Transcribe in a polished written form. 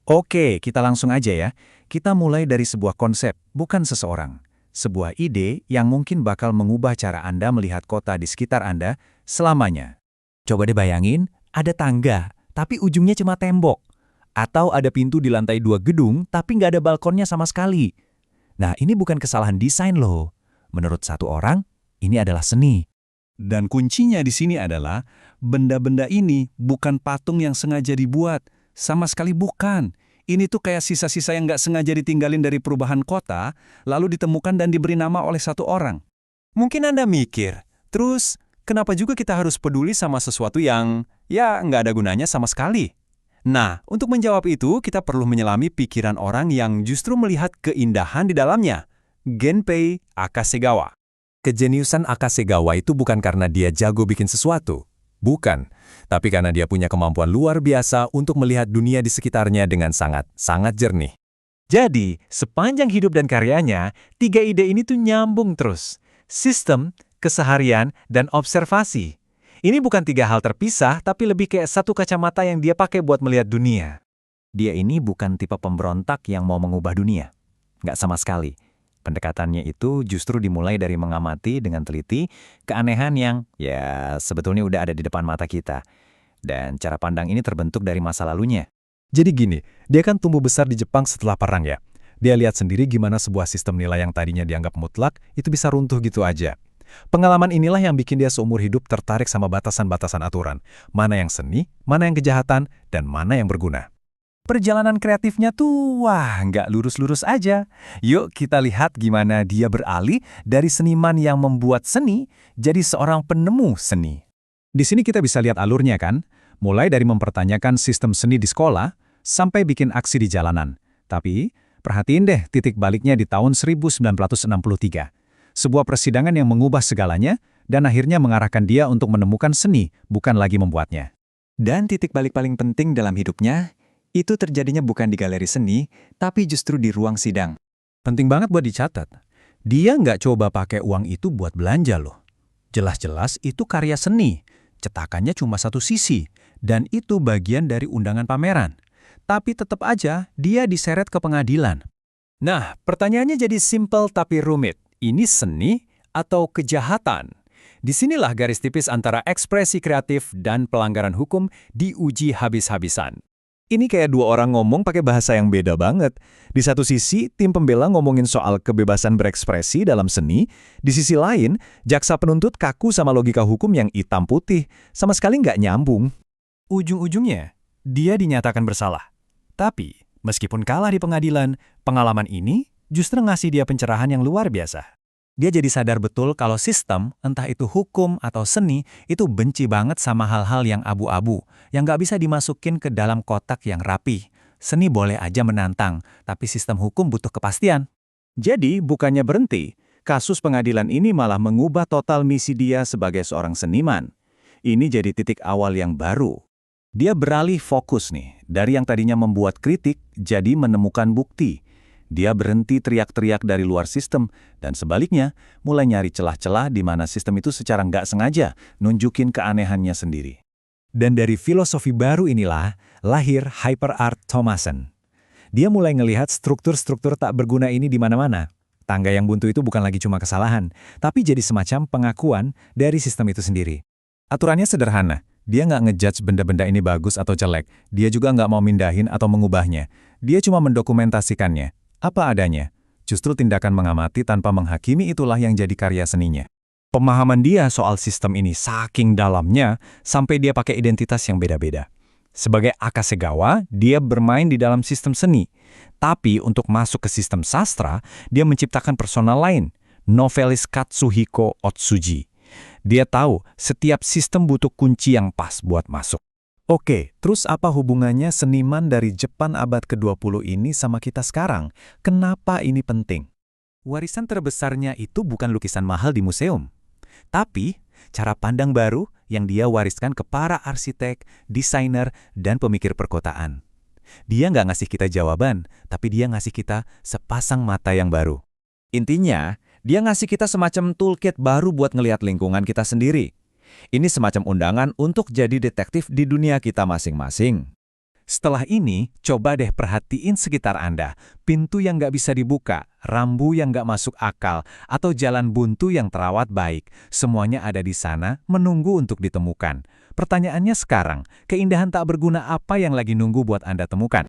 Oke, kita langsung aja ya. Kita mulai dari sebuah konsep, bukan seseorang. Sebuah ide yang mungkin bakal mengubah cara Anda melihat kota di sekitar Anda selamanya. Coba deh bayangin, ada tangga, tapi ujungnya cuma tembok. Atau ada pintu di lantai 2 gedung, tapi nggak ada balkonnya sama sekali. Nah, ini bukan kesalahan desain loh. Menurut satu orang, ini adalah seni. Dan kuncinya di sini adalah, benda-benda ini bukan patung yang sengaja dibuat. Sama sekali bukan. Ini tuh kayak sisa-sisa yang nggak sengaja ditinggalin dari perubahan kota, lalu ditemukan dan diberi nama oleh satu orang. Mungkin Anda mikir, terus kenapa juga kita harus peduli sama sesuatu yang, ya, nggak ada gunanya sama sekali? Nah, untuk menjawab itu, kita perlu menyelami pikiran orang yang justru melihat keindahan di dalamnya. Genpei Akasegawa. Kejeniusan Akasegawa itu bukan karena dia jago bikin sesuatu. Bukan, tapi karena dia punya kemampuan luar biasa untuk melihat dunia di sekitarnya dengan sangat jernih. Jadi, sepanjang hidup dan karyanya, 3 ide ini tuh nyambung terus. Sistem, keseharian, dan observasi. Ini bukan 3 hal terpisah, tapi lebih kayak satu kacamata yang dia pakai buat melihat dunia. Dia ini bukan tipe pemberontak yang mau mengubah dunia. Nggak sama sekali. Pendekatannya itu justru dimulai dari mengamati dengan teliti keanehan yang, ya, sebetulnya udah ada di depan mata kita. Dan cara pandang ini terbentuk dari masa lalunya. Jadi gini, dia kan tumbuh besar di Jepang setelah perang ya. Dia lihat sendiri gimana sebuah sistem nilai yang tadinya dianggap mutlak, itu bisa runtuh gitu aja. Pengalaman inilah yang bikin dia seumur hidup tertarik sama batasan-batasan aturan. Mana yang seni, mana yang kejahatan, dan mana yang berguna. Perjalanan kreatifnya tuh, wah, nggak lurus-lurus aja. Yuk kita lihat gimana dia beralih dari seniman yang membuat seni jadi seorang penemu seni. Di sini kita bisa lihat alurnya kan, mulai dari mempertanyakan sistem seni di sekolah, sampai bikin aksi di jalanan. Tapi, perhatiin deh titik baliknya di tahun 1963. Sebuah persidangan yang mengubah segalanya, dan akhirnya mengarahkan dia untuk menemukan seni, bukan lagi membuatnya. Dan titik balik paling penting dalam hidupnya, itu terjadinya bukan di galeri seni, tapi justru di ruang sidang. Penting banget buat dicatat. Dia nggak coba pakai uang itu buat belanja loh. Jelas-jelas itu karya seni. Cetakannya cuma satu sisi, dan itu bagian dari undangan pameran. Tapi tetap aja, dia diseret ke pengadilan. Nah, pertanyaannya jadi simpel tapi rumit. Ini seni atau kejahatan? Disinilah garis tipis antara ekspresi kreatif dan pelanggaran hukum diuji habis-habisan. Ini kayak 2 orang ngomong pakai bahasa yang beda banget. Di satu sisi, tim pembela ngomongin soal kebebasan berekspresi dalam seni. Di sisi lain, jaksa penuntut kaku sama logika hukum yang hitam putih. Sama sekali nggak nyambung. Ujung-ujungnya, dia dinyatakan bersalah. Tapi, meskipun kalah di pengadilan, pengalaman ini justru ngasih dia pencerahan yang luar biasa. Dia jadi sadar betul kalau sistem, entah itu hukum atau seni, itu benci banget sama hal-hal yang abu-abu, yang nggak bisa dimasukin ke dalam kotak yang rapi. Seni boleh aja menantang, tapi sistem hukum butuh kepastian. Jadi, bukannya berhenti, kasus pengadilan ini malah mengubah total misi dia sebagai seorang seniman. Ini jadi titik awal yang baru. Dia beralih fokus nih, dari yang tadinya membuat kritik, jadi menemukan bukti. Dia berhenti teriak-teriak dari luar sistem, dan sebaliknya, mulai nyari celah-celah di mana sistem itu secara nggak sengaja nunjukin keanehannya sendiri. Dan dari filosofi baru inilah, lahir Hyperart Thomason. Dia mulai ngelihat struktur-struktur tak berguna ini di mana-mana. Tangga yang buntu itu bukan lagi cuma kesalahan, tapi jadi semacam pengakuan dari sistem itu sendiri. Aturannya sederhana, dia nggak ngejudge benda-benda ini bagus atau jelek, dia juga nggak mau mindahin atau mengubahnya. Dia cuma mendokumentasikannya. Apa adanya, justru tindakan mengamati tanpa menghakimi itulah yang jadi karya seninya. Pemahaman dia soal sistem ini saking dalamnya, sampai dia pakai identitas yang beda-beda. Sebagai Akasegawa, dia bermain di dalam sistem seni. Tapi untuk masuk ke sistem sastra, dia menciptakan persona lain, novelis Katsuhiko Otsuji. Dia tahu setiap sistem butuh kunci yang pas buat masuk. Oke, terus apa hubungannya seniman dari Jepang abad ke-20 ini sama kita sekarang? Kenapa ini penting? Warisan terbesarnya itu bukan lukisan mahal di museum. Tapi, cara pandang baru yang dia wariskan ke para arsitek, desainer, dan pemikir perkotaan. Dia nggak ngasih kita jawaban, tapi dia ngasih kita sepasang mata yang baru. Intinya, dia ngasih kita semacam toolkit baru buat ngelihat lingkungan kita sendiri. Ini semacam undangan untuk jadi detektif di dunia kita masing-masing. Setelah ini, coba deh perhatiin sekitar Anda. Pintu yang nggak bisa dibuka, rambu yang nggak masuk akal, atau jalan buntu yang terawat baik. Semuanya ada di sana, menunggu untuk ditemukan. Pertanyaannya sekarang, keindahan tak berguna apa yang lagi nunggu buat Anda temukan?